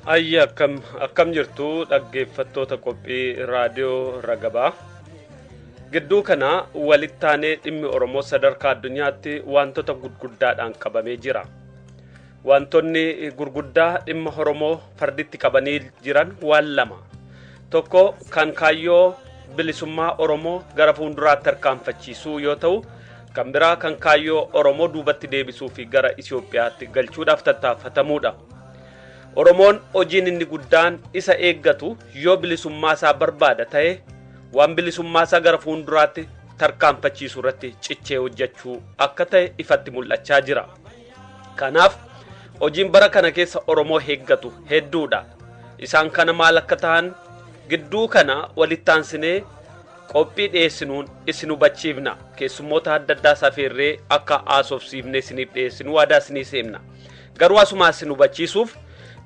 Ayya akkam jirtu dhaggeeffattoota qophii raadiyoo Ragabaa. Gidduu kana walittaanee dhimmi Oromoo sadarkaa addunyaatti wantoota gurguddaadhaan qabamee jira. Wantoonni gurguddaa dhimma Oromoo farditti qabanii jiran waan lama. Tokko kan kaayyoo bilisummaa Oromoo gara fuulduraatti tarkaanfachiisuu yoo ta'u, kan biraa kan kaayyoo Oromoo duubatti deebisuu fi gara Itoophiyaatti galchuudhaaf tattaafatamuudha. Oromoon hojiin inni guddaan isa eeggatu yoo bilisummaa isaa barbaada ta'e waan bilisummaa isaa gara fuulduraatti tarkaanfachiisuu irratti cichee hojjechuu akka ta'e ifatti mul'achaa jira. Kanaaf hojiin bara kana keessa Oromoo eeggatu hedduudha. Isaan kana maal akka ta'an gidduu kana walittaansinee qophii dhiyeessinuun isin hubachiifna. Keessummoota adda addaa safeerree akka haasofsiifnee isiniif dhiyeessinu waadaa isinii seemna. Garuu asuma isin hubachiisuuf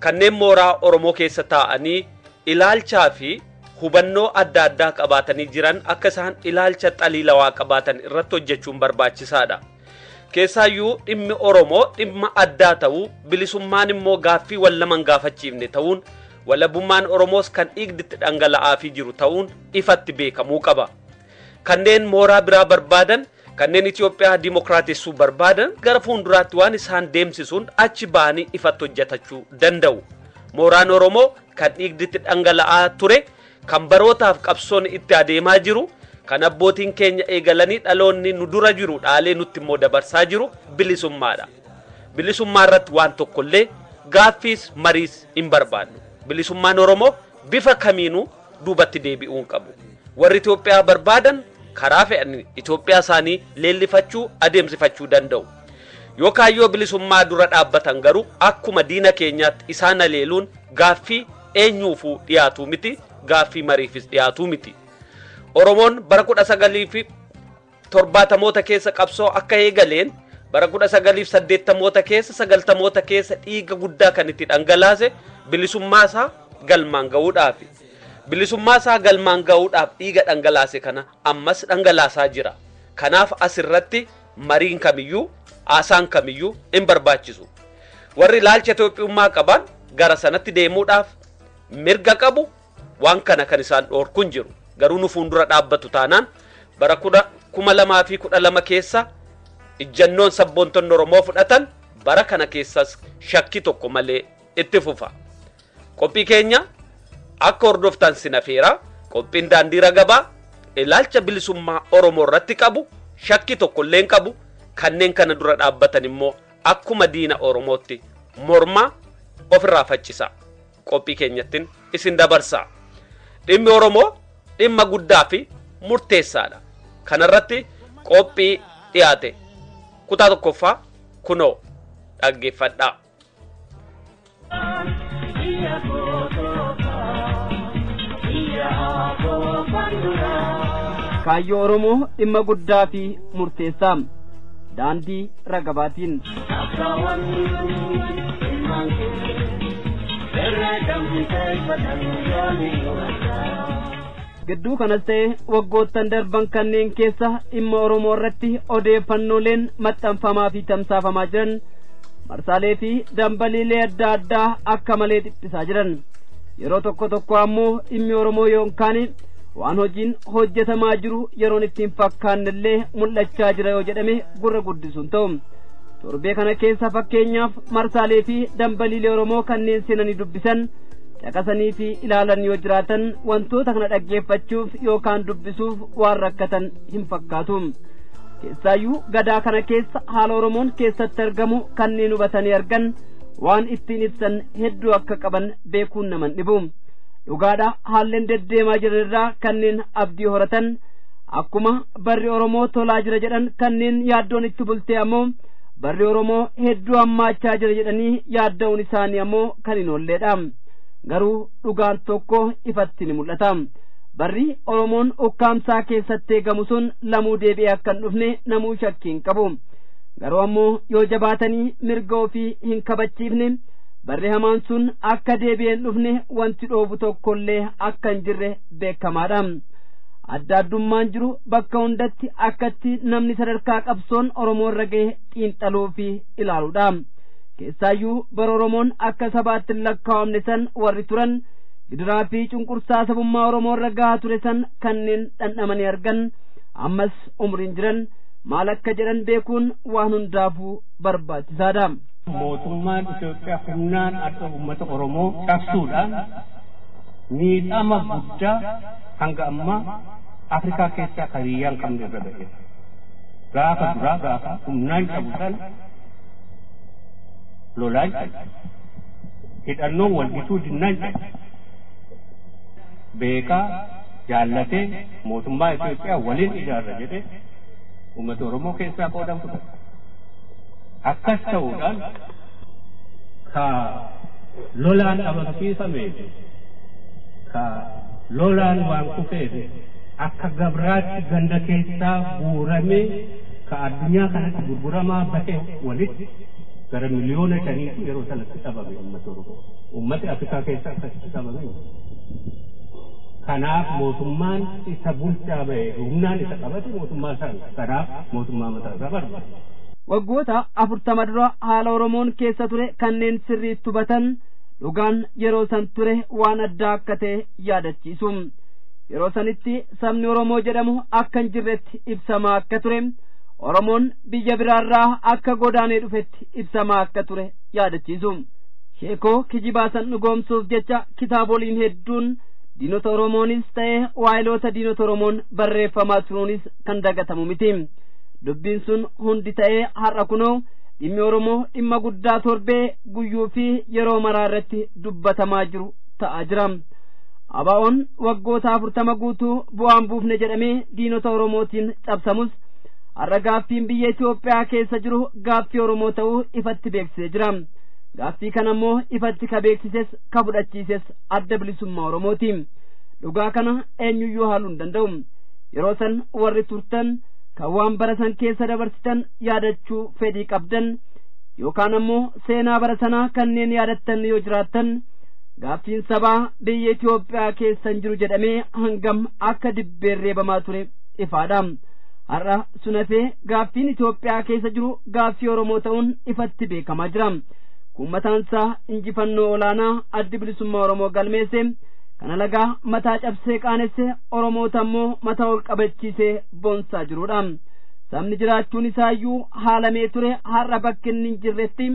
kanneen mooraa Oromoo keessa taa'anii ilaalchaa fi hubannoo adda addaa qabaatanii jiran akka isaan ilaalcha xaliilawaa qabaatan irratti hojjechuun barbaachisaadha. Keessaayyuu dhimmi Oromoo dhimma addaa ta'uu, bilisummaan immoo gaaffii wal laman gaafachiifne ta'uun, walabummaan Oromoos kan dhiigditti dhangala'aa fi jiru ta'uun ifatti beekamuu qaba. Kanneen mooraa biraa barbaadan, kanneen Itoophiyaa dimokiraatessuu barbaadan gara fuulduraatti waan isaan deemsisuun achi ba'anii ifatti hojjetachuu danda'u. Mooraan Oromoo kan dhiigditti dhangala'aa ture, kan barootaaf qabsoon itti adeemaa jiru, kan abbootiin keenya eegalanii dhaloonni nu dura jiru dhaalee nutti immoo dabarsaa jiru bilisummaadha. Bilisummaa irratti waan tokkollee gaaffiis mariis hin barbaannu. Bilisummaan Oromoo bifa kamiinuu duubatti deebi'uu hin qabu. Warri Itoophiyaa barbaadan karaa fe'anii Itoophiyaa isaanii leellifachuu adeemsifachuu danda'u. Yoo kaayyoo bilisummaa dura dhaabbatan garuu akkuma diina keenyaatti isaan aleeluun gaaffii eenyuufuu dhiyaatu miti, gaaffii mariifis dhiyaatu miti. Oromoon bara 1970moota keessa qabsoo akka eegaleen bara 1980moota keessa 90moota keessa dhiiga guddaa kan itti dhangalaase bilisummaa isaa galmaan ga'uudhaaf. Bilisummaa isaa galmaan ga'uudhaaf dhiiga dhangalaase kana ammas dhangalaasaa jira. Kanaaf asirratti mariin kamiyyuu, haasaan kamiyyuu hin barbaachisu. Warri ilaalcha Itoophiyummaa qaban gara sanatti deemuudhaaf mirga qabu. Waan kana kan isaan dhoorkun jiru. Garuu nu fuuldura dhaabbatu taanaan bara 2012 keessa ijjannoon sabboontonni Oromoo fudhatan bara kana keessas shakki tokko malee itti fufa. Qophii keenya akka hordoftan sinafeera. Qophiin daandii Ragabaa ilaalcha bilisummaa Oromoo irratti qabu shakki tokko illee hin qabu. Kanneen kana dura dhaabbatan immoo akkuma diina Oromootti morma ofirraa faccisa. Qophii keenyattiin isin dabarsa. Dhimmi Oromoo dhimma guddaa fi murteessaadha. Kanarratti qophii dhiyaate kutaa tokkoffaa kunoo dhaggeeffadhaa. Kaayyoo Oromoo dhimma guddaa fi murteessaa daandii Ragabaatiin. Gidduu kanas ta'e waggoottan darban kanneen keessa dhimma Oromoo irratti odeeffannooleen maxxanfamaa fi tamsaafamaa jiran marsaalee fi dambaliilee adda addaa akka malee dhiphisaa jiran. Yeroo tokko ammoo dhimmi Oromoo yookaan waan hojiin hojjetamaa jiru yeroon ittiin fakkaannellee mul'achaa jira yoo jedhame gurra guddisuun ta'u. Torbee kana keessa fakkeenyaaf marsaalee fi dambaliilee Oromoo kanneen seenanii dubbisan caqasanii fi ilaalan yoo jiraatan wantoota kana dhaggeeffachuuf yookaan dubbisuuf waan rakkatan hin fakkaatu. Keessaayyuu gadaa kana keessa haala Oromoon keessatti argamu kanneen hubatanii argan waan ittiin ibsan hedduu akka qaban beekuun naman dhibu. Dhugaadha haalleen deddeemaa jiran irraa kanneen abdii horatan akkuma barri Oromoo tolaa jira jedhan kanneen yaaddoon itti bultee ammoo barri Oromoo hedduu hammaachaa jira jedhanii yaadda'uun isaanii ammoo kan hin oolleedha. Garuu dhugaan tokko ifatti ni mul'ata. Barri Oromoon ukkaamsaa keessatti eegamu sun lamuu deebi'ee akka hin dhufne namuu shakkii hin qabu. Garuu ammoo yoo jabaatanii mirga ofii hin kabachiifne barri hamaan sun akka deebi'ee hin dhufne wanti dhoobu tokkollee akka hin jirre beekamaadha. Adda addummaan jiru bakka hundatti akkatti namni sadarkaa qabsoon Oromoo irra gahe xiinxaluu fi ilaaluudha. keessaayyuu bara Oromoon akka sabaatti lakkaa'amne san warri turan gidiraa fi cunqursaa sabummaa Oromoo irra gahaa ture san kanneen dhandhamanii argan ammas umriin jiran maal akka jedhan beekuun waan hundaafuu barbaachisaadha. Mootummaan Itoophiyaa humnaan akka uummata Oromoo cabsuudhaan miidhama guddaa hanga ammaa Afrikaa keessaa hiriyyaan hin qabne irra ga'e. Gaafa duraa gaafa humnaan cabu sana lolaan cabe. Hidhannoon walgituu dinnaan cabe. Beekaa jaallatee mootummaa Itoophiyaa waliin ijaarra jedhee uummata Oromoo keessaa qoodan fudhate. Akkas ta'uudhaan ka lolaan amansiifame ka lolaan waan kufeef akka gabraatti ganda keessaa guuramee ka addunyaa kanatti gurguramaa bahe walitti gara miliyoona shaniitu yeroo sanatti dhabame uummata Oromoo. Uummati Afrikaa keessaa akkasitti dhabame. Kanaaf mootummaan isa bulchaa bahe humnaan isa qabate mootummaa sana kanaaf mootummaa mataa isaa barbaada. Waggoota 40 dura haala Oromoon keessa ture kanneen sirriitti hubatan dhugaan yeroo san ture waan addaa akka ta'e yaadachiisu. Yeroo sanitti sabni Oromoo jedhamu akka hin jirretti ibsamaa akka ture, Oromoon biyya biraarraa akka godaanee dhufetti ibsamaa akka ture yaadachiisu. Sheekoo kijibaa san dhugoomsuuf jecha kitaaboliin hedduun diinota Oromoonis ta'e waayiloota diinota Oromoon barreeffamaa turuunis kan dagatamu miti. Dubbiin sun hundi ta'ee har'a kunoo dhimmi Oromoo dhimma guddaa torbee guyyuu fi yeroo maraa irratti dubbatamaa jiru ta'aa jira. ABO'n waggoota 40 guutuu bu'aan buufne jedhamee diinota Oromootiin cabsamus har'a gaaffiin biyya Itoophiyaa keessa jiru gaaffii Oromoo ta'uu ifatti beeksisee jira. Gaaffii kana immoo ifatti ka beeksises ka fudhachiises adda bilisummaa Oromooti. Dhugaa kana eenyuyyuu haaluu hin danda'u. Yeroo san warri turtan kan waan bara san keessa dabarsitan yaadachuu fedhii qabdan yookaan ammoo seenaa bara sanaa kanneen yaadattan yoo jiraattan gaaffiin sabaa biyya Itoophiyaa keessa hin jiru jedhamee hangam akka dibbeen reebamaa ture ifaadha. Har'a sunafee gaaffiin Itoophiyaa keessa jiru gaaffii Oromoo ta'uun ifatti beekamaa jira. Kun mataansaa injifannoo olaanaa addi bilisummaa Oromoo galmeesse kana lagaa mataa cabsee qaanesse Oromoota ammoo mataa ol qabachiisee boonsaa jirudha. Sabni jiraachuun isaayyuu haalamee ture har'a bakka inni hin jirretti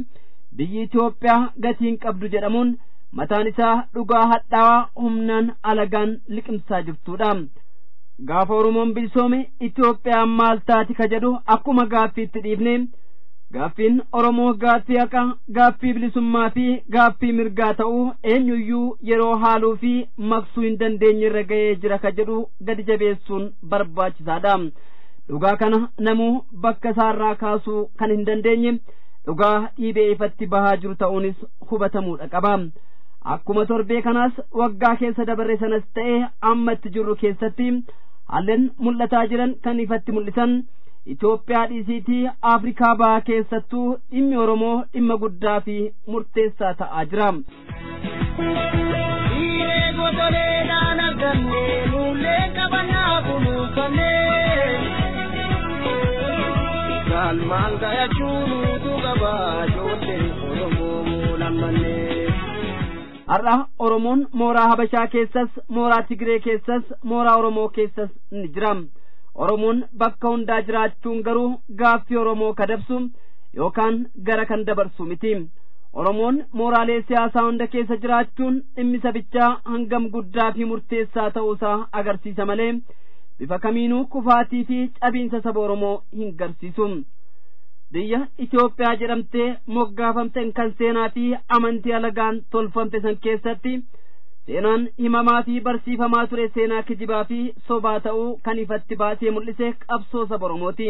biyyi Itoophiyaa gatiin qabdu jedhamuun mataan isaa dhugaa hadhaawaa humnaan alagaan liqimsaa jirtudha. Gaafa Oromoon bilisoome Itoophiyaan maal taati ka jedhu akkuma gaaffiitti dhiifne gaaffiin Oromoo gaaffii haqa, gaaffii bilisummaa fi gaaffii mirgaa ta'uu eenyuyyuu yeroo haaluu fi maqsuu hin dandeenye irra ga'ee jira ka jedhu gadi jabeessuun barbaachisaadha. Dhugaa kana namuu bakka isaarraa kaasuu kan hin dandeenye dhugaa dhiibee ifatti bahaa jiru ta'uunis hubatamuudha qaba. Akkuma torbee kanaas waggaa keessa dabarre sanas ta'ee amma itti jirru keessatti haalleen mul'ataa jiran kan ifatti mul'isan Itoophiyaa dhiisiitii Afrikaa bahaa keessattuu dhimmi Oromoo dhimma guddaa fi murteessaa ta'aa jira. Har'a Oromoon mooraa Habashaa keessas, mooraa Tigree keessas, mooraa Oromoo keessas ni jira. Oromoon bakka hundaa jiraachuun garuu gaaffii Oromoo kadabsu yookaan gara kan dabarsu miti. Oromoon mooraalee siyaasaa hunda keessa jiraachuun dhimmi sabichaa hangam guddaa fi murteessaa ta'uusaa agarsiisa malee bifa kamiinuu kufaatii fi cabiinsa saba Oromoo hin garsiisu. Biyya Itoophiyaa jedhamtee moggaafamteen kan seenaa fi amantii alagaan tolfamte san keessatti seenaan himamaa fi barsiifamaa ture seenaa kijibaa fi sobaa ta'uu kan ifatti baasee mul'ise qabsoo saba Oromooti.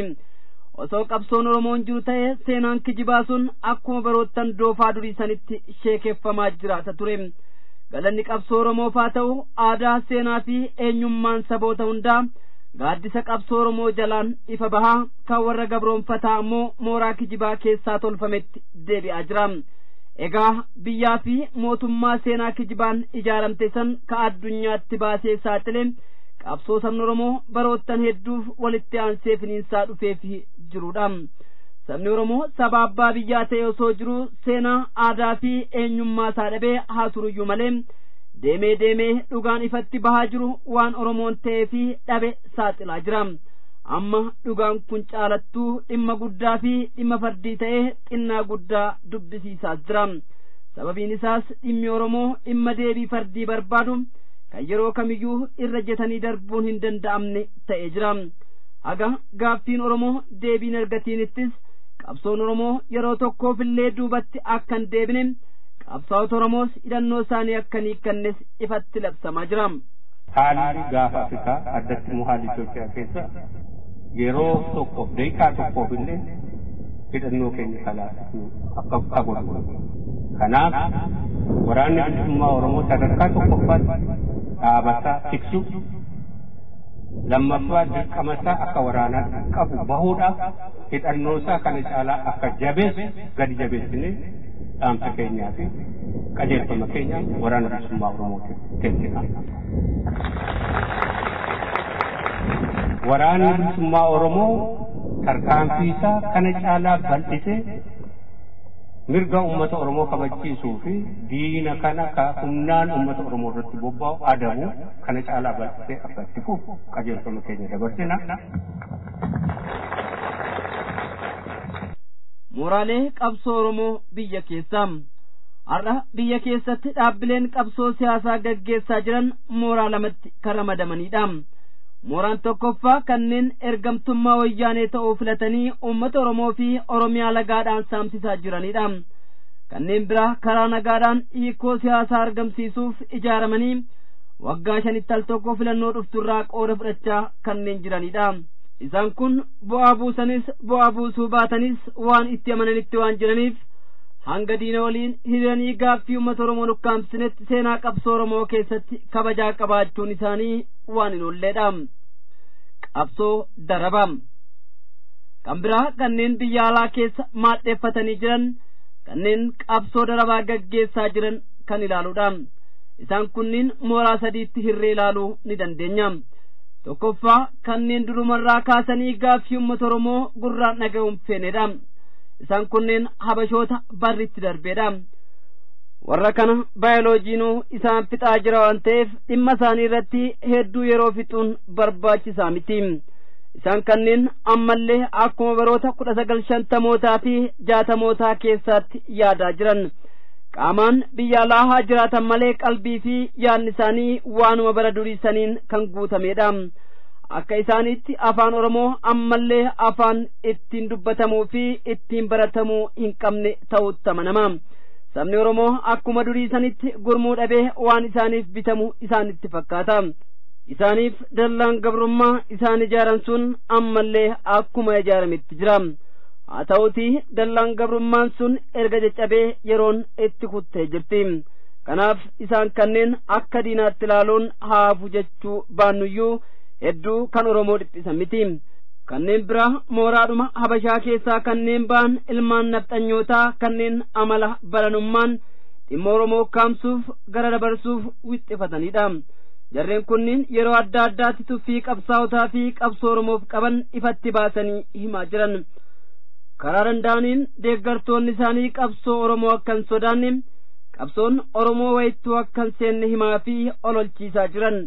Osoo qabsoon Oromoon jiru ta'e seenaan kijibaa sun akkuma baroottan doofaa durii sanitti sheekeffamaa jiraata ture. Galanni qabsoo Oromoof haa ta'u aadaa seenaa fi eenyummaan saboota hundaa gaaddisa qabsoo Oromoo jalaan ifa bahaa kan warra gabroonfataa ammoo mooraa kijibaa keessaa tolfametti deebi'aa jira. Egaa biyyaa fi mootummaa seenaa kijibaan ijaaramte san ka addunyaatti baasee saaxile qabsoo sabni Oromoo baroottan hedduuf walitti aansee finiinsaa dhufeef jirudha. sabni Oromoo saba abbaa biyyaa ta'e osoo jiru seenaa aadaa fi eenyummaa isaa dhabee haa turuyyuu malee deemee dhugaan ifatti bahaa jiru waan Oromoon ta'ee fi dhabe saaxilaa jira. Amma dhugaan kun caalattuu dhimma guddaa fi dhimma fardii ta'ee xinnaa guddaa dubbisiisaa jira. Sababiin isaas dhimmi Oromoo dhimma deebii fardii barbaadu kan yeroo kamiyyuu irra jetanii darbuun hin danda'amne ta'ee jira. Haga gaaffiin Oromoo deebiin argatiinittis qabsoon Oromoo yeroo tokkoofillee duubatti akka hin deebine qabsaa'ota Oromoos hidhannoo isaanii akka hin hiikkannes ifatti labsamaa jira. Haalli gaafa Afrikaa addatti immoo haalli Itoophiyaa keessa yeroo tokkoof daqiiqaa tokkoof illee hidhannoo keenya kalaasuu akka godhu. Kanaaf waraanni bilisummaa Oromoo sadarkaa tokkoffaatti dhaabataa tiksu lammaffaa dirqama isaa akka waraanaa qabu bahuudhaaf hidhannoo isaa kana caalaa akka jabeessu gadi jabeessinee dhaamsa keenyaa fi qajeelfama keenya waraana bilisummaa Oromootiif kennina. Waraanni bilisummaa Oromoo tarkaanfii isaa kana caalaa bal'isee mirga ummata Oromoo kabachiisuu fi diina kana ka humnaan ummata Oromoo irratti bobba'u adabu kana caalaa bal'isee akka itti fufu qajeelfama keenya dabarsina. Mooraalee qabsoo Oromoo biyya keessaa har'a biyya keessatti dhaabbileen qabsoo siyaasaa gaggeessaa jiran mooraa lamatti kan ramadamanidha. Mooraan tokkoffaa kanneen ergamtummaa wayyaanee ta'uu filatanii uummata Oromoo fi Oromiyaa lagaadhaan saamsisaa jiranidha. Kanneen biraa karaa nagaadhaan hiikoo siyaasaa argamsiisuuf ijaaramanii waggaa 5 al tokko filannoo dhufturraa qooda fudhachaa kanneen jiranidha. Isaan kun bu'aa buusanis bu'aa buusuu baatanis waan itti amananitti waan jiraniif hanga diina waliin hiriiranii gaaffii uummata Oromoo nukkaamsinetti seenaa qabsoo Oromoo keessatti kabajaa qabaachuun isaanii waan hin oolleedha. Qabsoo darabaa kan biraa kanneen biyya alaa keessa maadheeffatanii jiran kanneen qabsoo darabaa gaggeessaa jiran kan ilaaluudha. Isaan kunniin mooraa sadiitti hirree ilaaluu ni dandeenya. Tokkoffaa kanneen durumarraa kaasanii gaaffii uummata Oromoo gurraan dhaga'uun feenedha. Isaan kunneen habashoota barritti darbeedha. Warra kana baayoloojiinuu isaan fixaa jira waan ta'eef dhimma isaanii irratti hedduu yeroo fixuun barbaachisaa miti. Isaan kanneen ammallee akkuma baroota 1950mootaa fi 60mootaa keessaatti yaadaa jiran. Qaamaan biyya alaa haa jiraatan malee qalbii fi yaadni isaanii waanuma bara duriisaniin kan guutamedha. Akka isaaniitti afaan Oromoo ammallee afaan ittiin dubbatamuu fi ittiin baratamuu hin qabne ta'utti amanama. Sabni Oromoo akkuma duriisanitti gurmuu dhabee waan isaaniif bitamu isaanitti fakkaata. Isaaniif dallaan gabrummaa isaan ijaaran sun ammallee akkuma ijaarametti jira. Haa ta'uutii dallaan gabrummaan sun erga caccabee yeroon itti kuttee jirti. Kanaaf isaan kanneen akka diinaatti ilaaluun haafu jechuu baannuyyuu hedduu kan Oromoo dhiphisan miti. Kanneen biraa mooraadhuma Habashaa keessaa kanneen ba'an ilmaan nafxanyootaa kanneen amala baranummaan dhimma Oromoo kaamsuuf gara dabarsuuf wixxifatanidha. Jarreen kunniin yeroo adda addaatti tuffii qabsaa'otaa fi qabsoo Oromoof qaban ifatti baasanii himaa jiran. Karaa danda'aniin deeggartoonni isaanii qabsoo Oromoo akka hin sodaanne qabsoon Oromoo wayittuu akka hin seenne himaa fi ololchiisaa jiran.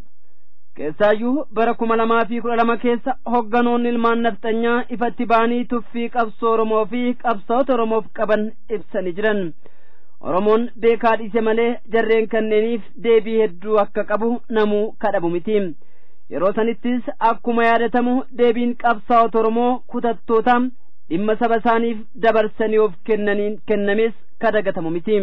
Keessaayyuu bara 2012 keessa hogganoonni ilmaan nafxanyaa ifatti ba'anii tuffii qabsoo Oromoo fi qabsaa'ota Oromoof qaban ibsanii jiran. Oromoon beekaa dhiise malee jarreen kanneeniif deebii hedduu akka qabu namuu kadhabu miti. Yeroo sanittis akkuma yaadatamu deebiin qabsaa'ota Oromoo kutattoota dhimma saba isaaniif dabarsanii of kennames kadagatamu miti.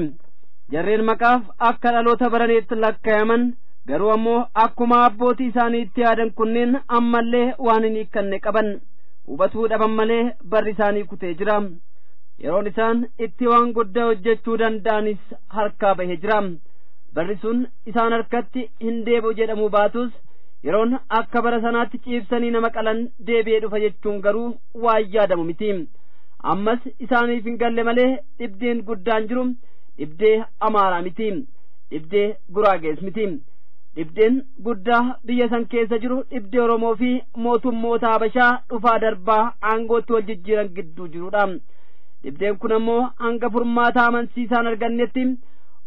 Jarreen maqaaf akka dhaloota baraneetti lakkaayaman garuu ammoo akkuma abbootii isaaniitti yaadan kunneen ammallee waan hin hiikkanne qaban hubatuu dhaban malee barri isaanii kutee jira. Yeroon isaan itti waan guddaa hojjechuu danda'anis harkaa bahee jira. Barri sun isaan harkatti hin deebi'u jedhamuu baatus yeroon akka bara sanaatti ciibsanii nama qalan deebi'ee dhufa jechuun garuu waan yaadamu miti. Ammas isaaniif hin galle malee dhibdeen guddaan jiru dhibdee Amaaraa miti. Dhibdee Guraagees miti. Dhibdeen guddaa biyya san keessa jiru dhibdee Oromoo fi mootummoota Habashaa dhufaa darbaa aangootti wal jijjiiran gidduu jirudha. dhibdeen kun ammoo hanga furmaata amansiisaan argannetti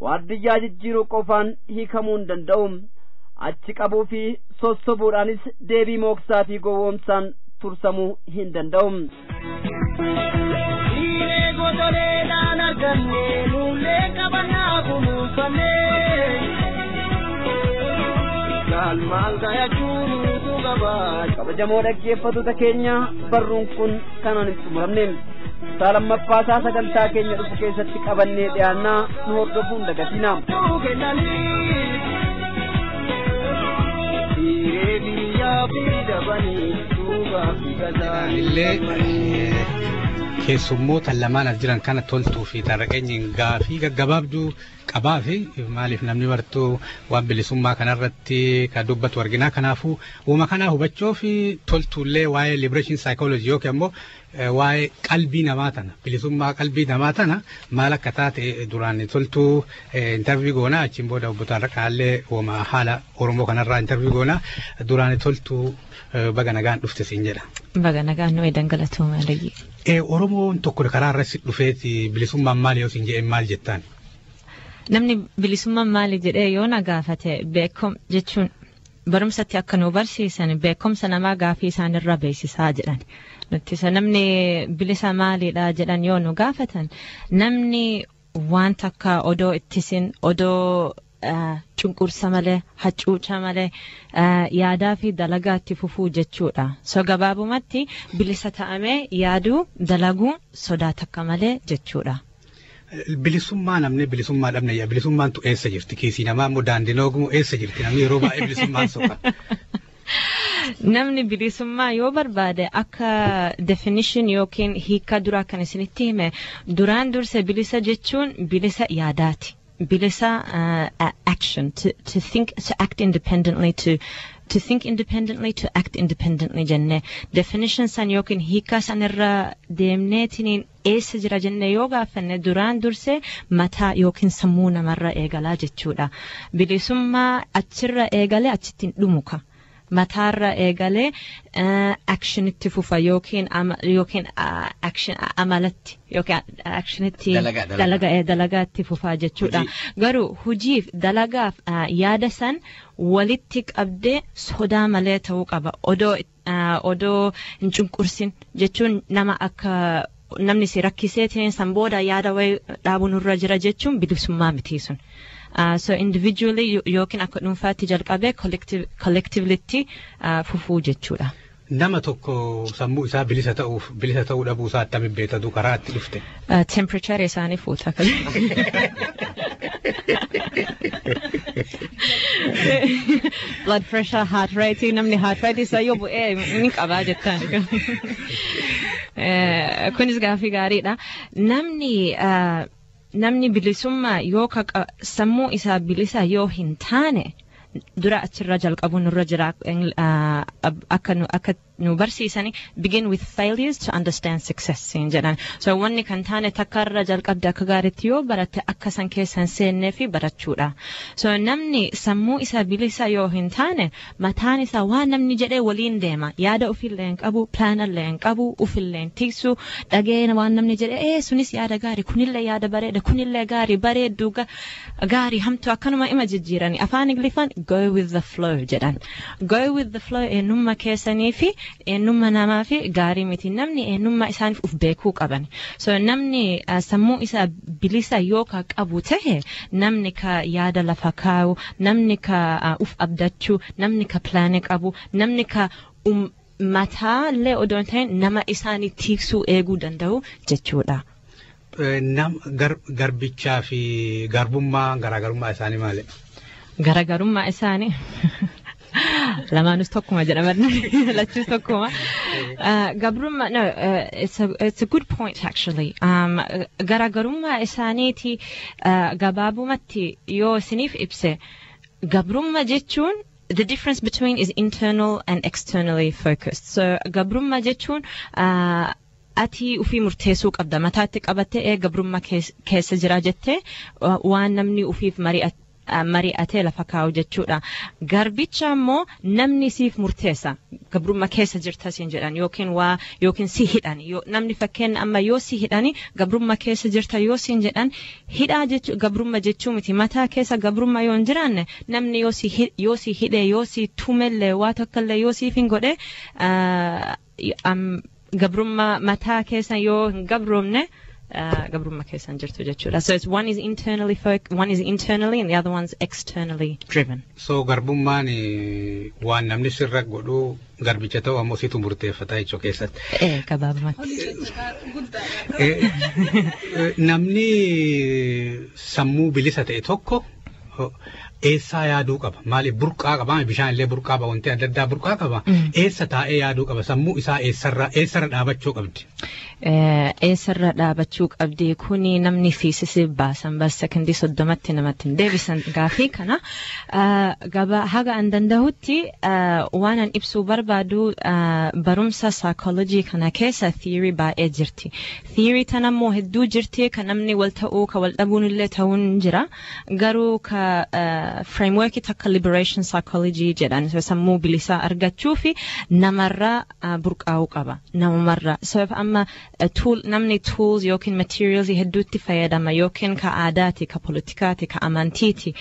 waardiyyaa jijjiiruu qofaan hiikamuu hin danda'u. Achi qabuu fi sossobuudhaanis deebii mooksaa fi gowwoomsaan tursamuu hin danda'u. Kabajamoo dhaggeeffattoota keenya barruun kun kanaan hin xumuramne. Lammaffaasaa sagantaa keenya dhufu keessatti qabannee dhiyaannaa nu hordofuun dagatina. Keessummoota lamaan as jiran kana toltuu fi tarraqeenyiin gaafii gaggabaabduu qabaa fi maaliif namni bartuu waan bilisummaa kanarratti kan dubbatu arginaa. Kanaafuu uuma kanaa hubachuu fi toltuullee waa'ee liberation psychology yookiin ammoo waa'ee qalbii namaa tana bilisummaa qalbii namaa tana maal akka taate duraan toltuu interview goonaa achiin booda obbo Tarraqaallee uuma haala Oromoo kanarraa interview goonaa duraan toltuu baga nagaan dhufte siin jedha. Baga nagaan nu edangalatooma lagi. Oromoon tokko karaa irratti dhufeeti bilisummaan maali yoo siin jedheen maal jettaan? Namni bilisummaan maali jedhee yoo na gaafate beekom jechuun barumsatti akka nu barsiisan beekomsa namaa gaafii isaanirra beeksisaa jedhan. Nuti namni bilisa maaliidha jedhan yoo nu gaafatan namni waan takka odoo ittisin odoo cunqursa malee hacuuca malee yaadaa fi dalagaa itti fufuu jechuudha. So gabaabumatti bilisa ta'amee yaaduu dalaguu sodaa takka malee jechuudha. Bilisummaa namni bilisummaa dhabne bilisummaan tu eessa jirti kiisii namaa immoo daandii noogumu eessa jirti namni yeroo baay'ee bilisummaan soqa. Namni bilisummaa yoo barbaade akka definition yookiin hiika duraa kan isinitti hime duraan durse bilisa jechuun bilisa yaadaati. Bilisa action to think to act independently to think independently to act independently jenne definition san yookiin hiika sanirra deemneetiin eessa jira jenne yoo gaafanne duraan durse mataa yookiin sammuu namarra eegalaa jechuudha. Bilisummaa achirra eegale achittiin dhumuka. Mataarra eegalee action itti fufa yookiin action amalatti yookiin action itti dalagaa itti fufa jechuudha. Garuu hujiif dalagaaf yaada san walitti qabdee sodaa malee ta'uu qaba. Odoo hin cunqursin jechuun nama akka namni si rakkiseetiin san booda yaada wayii dhaabuun irra jira jechuun bilisummaa miti sun. So individually yookiin akka dhuunfaatti jalqabee collectively fufuu jechuudha. Nama tokko sammuu isaa bilisa ta'uu dhabuu isaa attamiin beekatu karaa itti dhufte. Temperature isaanii fuuta. Blood pressure, heart rate, namni heart rate isaa yoo bu'ee ni qabaa jettaan. Kunis gaafii gaariidha. Namni bilisummaa yoo sammuu isaa bilisa yoo hin taane dura achirra jalqabuun irra jira akka nu barsiisani begin with failures to understand success jedhan. So wanni kan taane takkarra jalqabde akka gaariitti yoo baratte akka san keessan seennee fi barachuudha. So namni sammuu isaa bilisa yoo hin taane mataan isaa waan namni jedhee waliin deema yaada ofillee hin qabu plaanallee hin qabu ofillee hin tiksu dhageen waan namni jedhee sunis yaada gaarii kunillee yaada bareeda kunillee gaarii bareedduu gaarii hamtu akkanuma ima jijjiirani afaan Ingiliffaan go with the flow jedhan. Go with the flow eenyummaa keessanii fi eenyummaa namaa fi gaarii miti namni eenyummaa isaaniif uf beekuu qaban. So namni sammuu isaa bilisa yoo ka qabu ta'e namni ka yaada lafa kaa'u namni ka uf abdachuu namni ka plaane qabu namni ka mataallee odoo hin ta'in nama isaanii tiksuu eeguu danda'u jechuudha. Garbichaa fi garbummaa garaagarummaa isaanii maali? Garaagarummaa isaanii lamaanus tokkuma jedhaman lachuus tokkuma. Gabrummaa no it's a good point actually. Garaagarummaa isaaniiti gabaabumatti yoo isiniif ibse gabrummaa jechuun the difference between is internal and externally focused. So gabrummaa jechuun ati ufii murteessuu qabda mataatti qabattee gabrummaa keessa jira jettee waan namni ufiif mari'atee lafa kaa'u jechuudha. Garbicha immoo namni siif murteessa gabrummaa keessa jirta siin jedhan yookiin si hidhan namni fakkeen amma yoo si hidhani gabrummaa keessa jirta yoo siin jedhan hidhaa jechuun gabrummaa jechuun miti mataa keessa gabrummaa yoo hin jiraanne namni yoo si hidhe yoo si tumellee waa tokkollee yoo siif hin godhe gabrummaa mataa keessa yoo hin gabroomne gabrummaa keessa hin jirtu jechuudha. So it's one is internally and the other one's externally driven. So garbummaan waan namni sirra godhu garbicha ta'u ammoo situ murteeffata jechuu keessatti. Gabaabumatti. Namni sammuu bilisa ta'e tokko eessaa yaaduu qaba. Maaliif burqaa qaba? Bishaan illee burqaa qaba. Wanti adda addaa burqaa qaba. Eessa taa'ee yaaduu qaba? Sammuu isaa eessarra dhaabachuu qabdi. Eessarra dhaabachuu qabdi kuni namni fiisisi baasan bas sekondii 30tti namatti deebisan gaafii kana haga an danda'utti waan an ibsuu barbaadu barumsa psychology kana keessa theory baay'ee jirti. Theory tan ammoo hedduu jirti kan namni wal ta'uu ka wal dhabuun illee ta'uun jira garuu ka framework takka liberation psychology jedhan sammuu bilisaa argachuu fi namarraa burqaa'uu qaba namarraa so amma namni tools yookiin materials hedduutti fayyadama yookiin ka aadaati ka politikaati ka amantiiti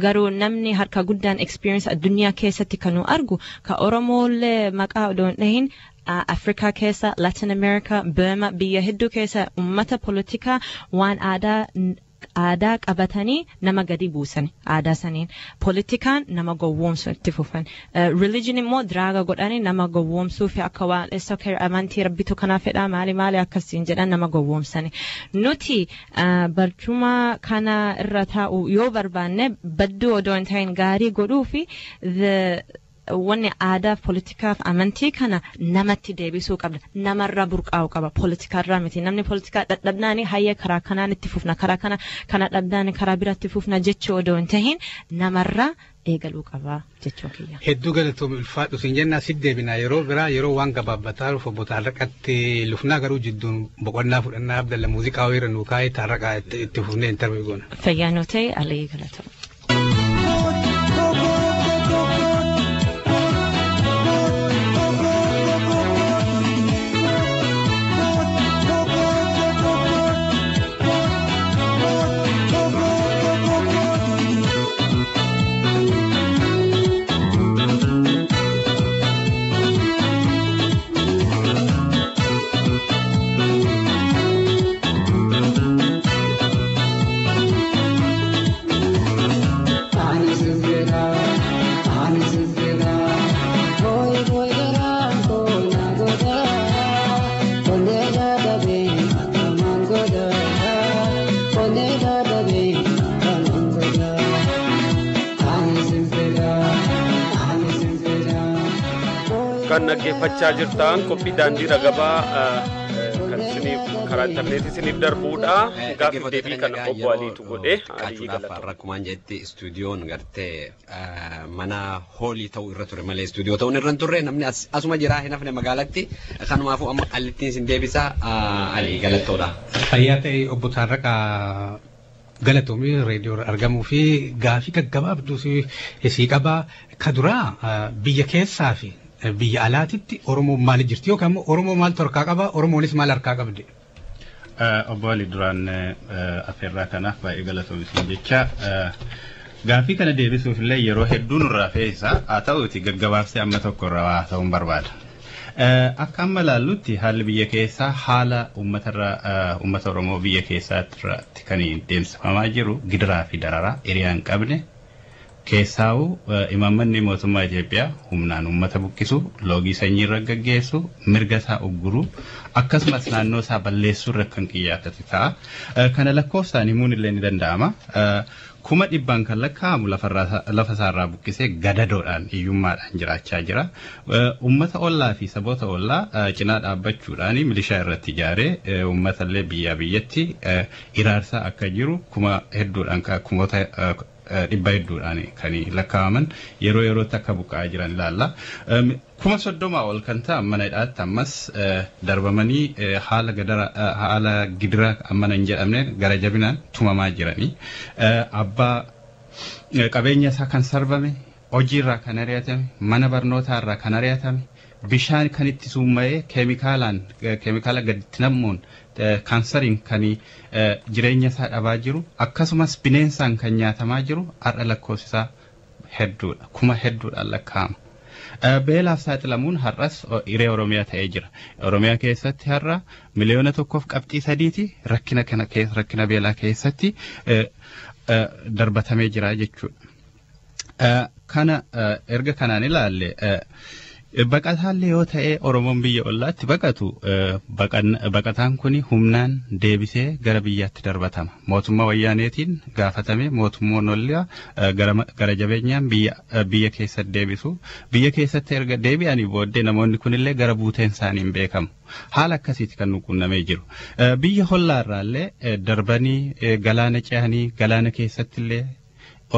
garuu namni harka guddaan experience addunyaa keessatti kanu argu ka Oromoolee maqaa odoon dhahin Afrikaa keessa Latin America Burma biyya hedduu keessa ummata politikaa waan aadaa qabatanii nama gadi buusan aadaa saniin politikaan nama gowwoomsu itti fufan religion immoo diraaga godhanii nama gowwoomsuu fi akka waan okay amantii rabbitu kanaa fedhaa maali akkasiin jedhan nama gowwoomsani nuti barcuma kana irra taa'u yoo barbaanne badduu odoo hin ta'in gaarii godhuu fi wanni aadaa politikaaf amantii kana namatti deebisuu qabda namarra burqaa'u qaba politikaarraa miti namni politikaa dadhabnaani hayyee karaa kanaan itti fufna karaa kana dhabdaani karaa biraatti fufna jechuu odoo hin tahin namarra eegaluu qaba jechuu kiyya. Hedduu galatoomii ulfaadhu siin jennaa si deebinaa yeroo biraa yeroo waan gabaabbataa dhufu botaarraqatti lufnaa garuu jidduun boqonnaa fudhannaa abdalla muuziqaa wayira nuu kaa'ee taarraqaa itti fufnee intarvii goona. Fayyaanoo ta'e alayyi galatoomii. kan naggeeffachaa jirtan qophii daandii ragabaa kan isiniif karaa intarneetii isiniif darbuudha gaaffii deebii kana obbo Aliitu godhe rakkumaan jetti istuudiyoon gartee mana hoolii ta'uu irra ture malee istuudiyoo ta'uun irra hin turre namni asuma jiraa hin hafne magaalatti kanumaafuu amma Aliittiin isin deebisaa Alii galattoodha. Fayyaa ta'e obbo Taarraqaa galatoomii reediyoo argamuu fi gaaffii gaggabaabduu isii qabaa ka duraa biyya keessaa fi biyya alaatitti Oromoon maal jirti yookaan Oromoo maaltu harkaa qaba Oromoonis maal harkaa qabdi? Obbo Alii duraan affeerraa kanaaf baay'ee galatoomi jecha gaaffii kana deebisuuf illee yeroo hedduu nurraa fe'isa haa ta'uuti gaggabaabsee amma tokko irraa waa ta'uun barbaada. Akka amma laallutti haalli biyya keessaa haala uummata Oromoo biyya keessaatti kan deemsifamaa jiru gidiraa fi dararaa hiriyaa hin qabne keessaa'u imaammanni mootummaa Itoophiyaa humnaan uummata buqqisu loogii sanyii irra gaggeessu mirga isaa ugguru akkasumas naannoo isaa balleessuu irra kan xiyyeeffate ta'a. Kana lakkoofsaan himuun illee ni danda'ama. 100,000 kan lakkaa'amu lafa isaarraa buqqisee gadadoodhaan hiyyummaadhaan jiraachaa jira. Uummata ollaa fi saboota ollaa cinaa dhaabbachuudhaan milishaa irratti ijaaree uummata illee biyyaa biyyatti iraarsaa akka jiru kuma hedduudhaan kumoota dhibba hedduudhaan kan lakkaa'aman yeroo yerootti akka buqqa'aa jiran ilaalla. 30,000 ol kan ta'an mana hidhaatti ammas darbamanii haala gidira ammana hin jedhamne gara jabinaan tumamaa jiranii. Abbaa qabeenya isaa kan sarbame hojiirraa kan ari'atame mana barnootaarraa kan ari'atame bishaan kan itti summa'ee keemikaala gaditti namuun kaansariin kan jireenya isaa dhabaa jiru akkasumas bineensaan kan nyaatamaa jiru har'a lakkoofsisaa hedduudha kuma hedduudhaan lakkaa'ama. Beelaaf saaxilamuun har'as hiree Oromiyaa ta'ee jira. Oromiyaa keessatti har'a miliyoona 1.3 rakkina beelaa keessatti darbatamee jira jechuudha. Kana erga kanaan ilaalle baqataallee yoo ta'e Oromoon biyya ollaatti baqatu baqataan kuni humnaan deebisee gara biyyaatti darbatama. Mootummaa wayyaaneetiin gaafatame mootummoon ollaa gara jabeenyaan biyya keessatti deebisu. Biyya keessatti erga deebi'anii booddee namoonni kunillee gara buuteen isaanii hin beekamu. Haala akkasiiti kan nu qunnamee jiru. Biyya hollaarraallee darbanii galaana ce'anii galaana keessattillee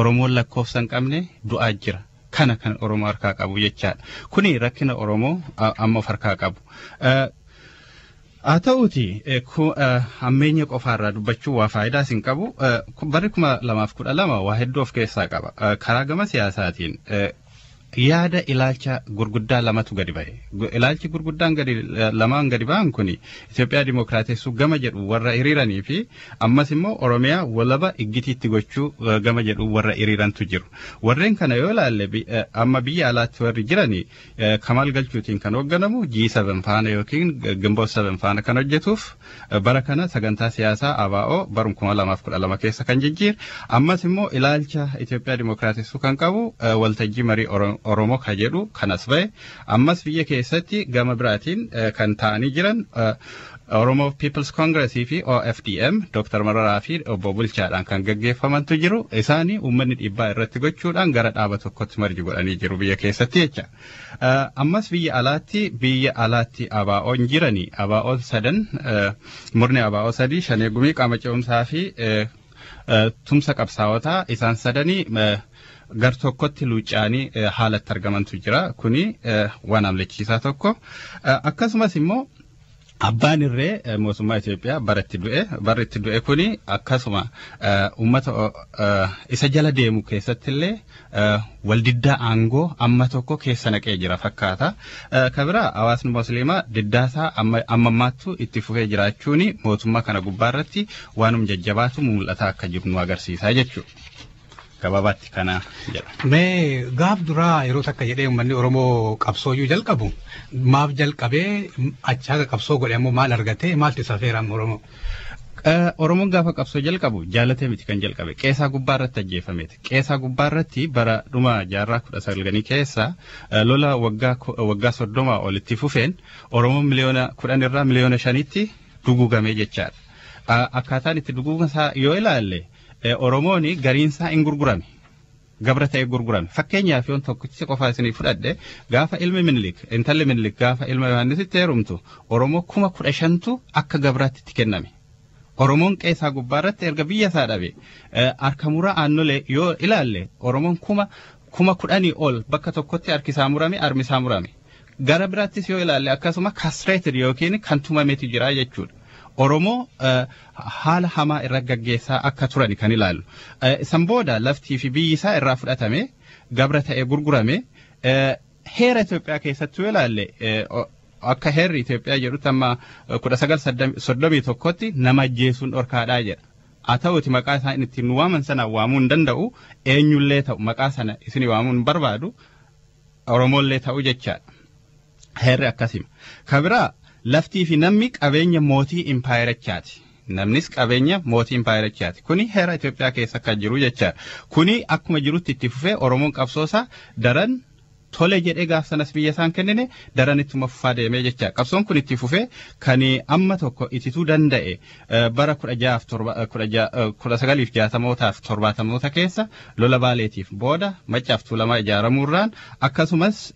Oromoon lakkoofsa hin qabne du'aa jira. Kana kan Oromoo harkaa qabu jechaadha. Kuni rakkina Oromoo amma of harkaa qabu. Haa ta'uuti ammeenya qofaarraa dubbachuu waa faayidaas hin qabu. Barri 2012 waa hedduu of keessaa qaba. Karaa gama siyaasaatiin yaada ilaalcha gurguddaa lamatu gadi bahe. Ilaalchi gurguddaan lamaan gadi bahan kuni Itoophiyaa Dimookiraatessuu gama jedhu warra hiriiranii fi ammas immoo Oromiyaa walaba iggitiitti gochuu gama jedhu warra hiriirantu jiru. Warreen kana yoo ilaalle amma biyya alaatti warri jiranii Kamal Galchuutiin kan hoogganamu G7 faana yookiin Gimboot 7 faana kan hojjetuuf bara kana sagantaa siyaasaa ABO barum 2012 keessa kan jijjiir ammas immoo ilaalcha Itoophiyaa Dimookiraatessuu kan qabu waltajjii marii Oromoo ka jedhu kanas bahe ammas biyya keessatti gama biraatiin kan ta'anii jiran Oromoo People's Congress fi OFDM Dr. Mararaa fi obbo Bulchaadhaan kan gaggeeffamantu jiru isaanii uummanni dhiibbaa irratti gochuudhaan gara dhaaba tokkotti marji godhanii jiru biyya keessatti jecha. Ammas biyya alaatti ABO'n jiranii ABO'n sadan murni ABO sadii Shanee Gumii qaama ce'umsaa fi tumsa qabsaawotaa isaan sadanii gar tokkotti luucaanii haalatti argamantu jira. Kuni waan amlechiisaa tokko. Akkasumas immoo abbaan irree mootummaa Itoophiyaa barri itti du'e kuni akkasuma uummata isa jala deemu keessattillee waldiddaa aangoo amma tokko keessa naqee jira fakkaata. Kabira hawaasni musliimaa diddaasaa ammaattuu itti fufee jiraachuun mootummaa kana gubbaarratti waanum jajjabaatu mul'ata akka jiru nu agarsiisa jechuudha. Gabaabatti kana jedha. Mee gaaf duraa yeroo takka jedhee uummanni Oromoo qabsooyyuu jalqabu maaf jalqabee achaa qabsoo godhe ammoo maal argatee maaltu isa feeraan Oromoo? Oromoon gaafa qabsoo jalqabu jaalatee miti kan jalqabe qeesaa gubbaarratti ajjeefameeti. Qeesaa gubbaarratti bara dhuma jaarraa 19 keessa lola waggaa 30 olitti fufeen Oromoon miliyoona 10 irraa miliyoona 5tti duguugamee jechaadha. Akkaataan itti duguugasaa yoo ilaalle Oromooni gariinsaa hin gurgurame. Gabra ta'ee gurgurame. Fakkeenyaaf yoon tokkichi qofaa isinii fudhadhe gaafa ilmi intalli Minilik gaafa ilma Yohaannisitti heerumtu Oromoo 15,000tu akka gabraatti itti kenname. Oromoon qeesaa gubbaarratti erga biyya isaa dhabe harka muraa aannolee yoo ilaalle Oromoon 10,000 ol bakka tokkotti harkisaa murame armisaa murame. Gara biraattis yoo ilaalle akkasuma castrated yookiin kan tumameeti jira jechuudha. Oromoo haala hamaa irra gaggeessaa akka turani kan ilaalu. Isan booda laftii fi biyyi isaa irraa fudhatame gabra ta'ee gurgurame heera Itoophiyaa keessatti yoo ilaalle akka heerri Itoophiyaa jedhutti amma 1931tti nama ajjeesuun dhorkaadhaa jedha. Haa ta'uuti maqaa isaa ittiin nu waaman sana waamuu hin danda'u eenyullee ta'u maqaa sana isin waamuu hin barbaadu Oromoollee ta'u jechaadha. Heerri akkasima. Kabiraa laftii fi namni qabeenya mootii impaayirachaati. Namnis qabeenya mootii impaayirachaati. Kuni heera Itoophiyaa keessa kan jiru jechaadha. Kuni akkuma jirutti itti fufee Oromoon qabsoosaa daran tole jedhee gaaf sanas biyya isaan kennine daran ittuma fufaa deemee jechaadha. Qabsoon kun itti fufee kan amma tokko itituu danda'e bara 1960mootaaf 70moota keessa lola baaleetiif booda Maccaaf Tuulamaa ijaaramuurraan akkasumas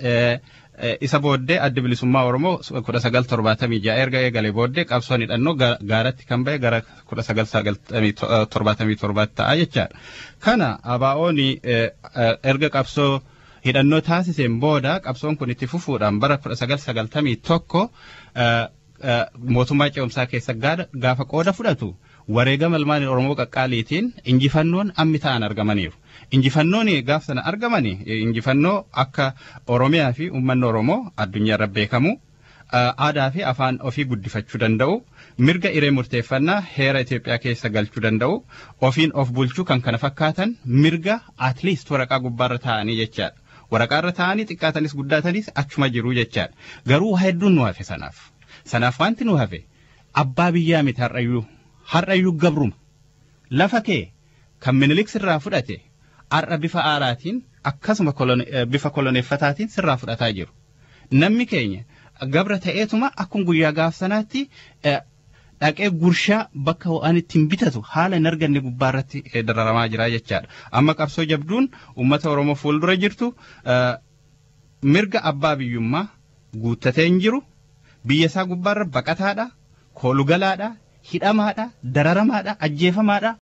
isa booddee adda bilisummaa Oromoo 1976 erga eegalee booddee qabsoon hidhannoo gaaratti kan ba'e gara 1977 ta'a jechaadha. Kana ABO'n erga qabsoo hidhannoo taasiseen booda qabsoon kun itti fufuudhaan bara 1991 mootummaa ce'umsaa keessa gaafa qooda fudhatu wareegama ilmaan Oromoo qaqqaaliitiin injifannoon ammi ta'an argamaniiru. Injifannoon gaaf sana argamanii injifannoo akka Oromiyaa fi uummanni Oromoo addunyaarra beekamu aadaa fi afaan ofii guddifachuu danda'u mirga iree murteeffannaa heera Itoophiyaa keessa galchuu danda'u ofiin of bulchuu kan kana fakkaatan mirga at least waraqaa gubbaarra taa'anii jechaadha. Waraqaarra taa'anii xiqqaatanis guddaatanis achuma jiru jechaadha. Garuu waa hedduun nu hafe sanaaf. Sanaaf wanti nu hafe abbaa biyyaa miti har'ayyuu gabruma. Lafa kee kan Minilik sirraa fudhate har'a bifa aaraatiin akkasuma bifa koloneeffataatiin sirraa fudhataa jiru. Namni keenya gabra ta'eetuma akkuma guyyaa gaaf sanaatti dhaqee gurshaa bakka waan ittiin bitatu haala hin arganne gubbaarratti dararamaa jira jechaadha. Amma qabsoo jabduun uummata Oromoo fuuldura jirtu mirga abbaa biyyummaa guuttatee hin jiru biyya isaa gubbaarra baqataadha, koolugalaadha, hidhamaadha, dararamaadha, ajjeefamaadha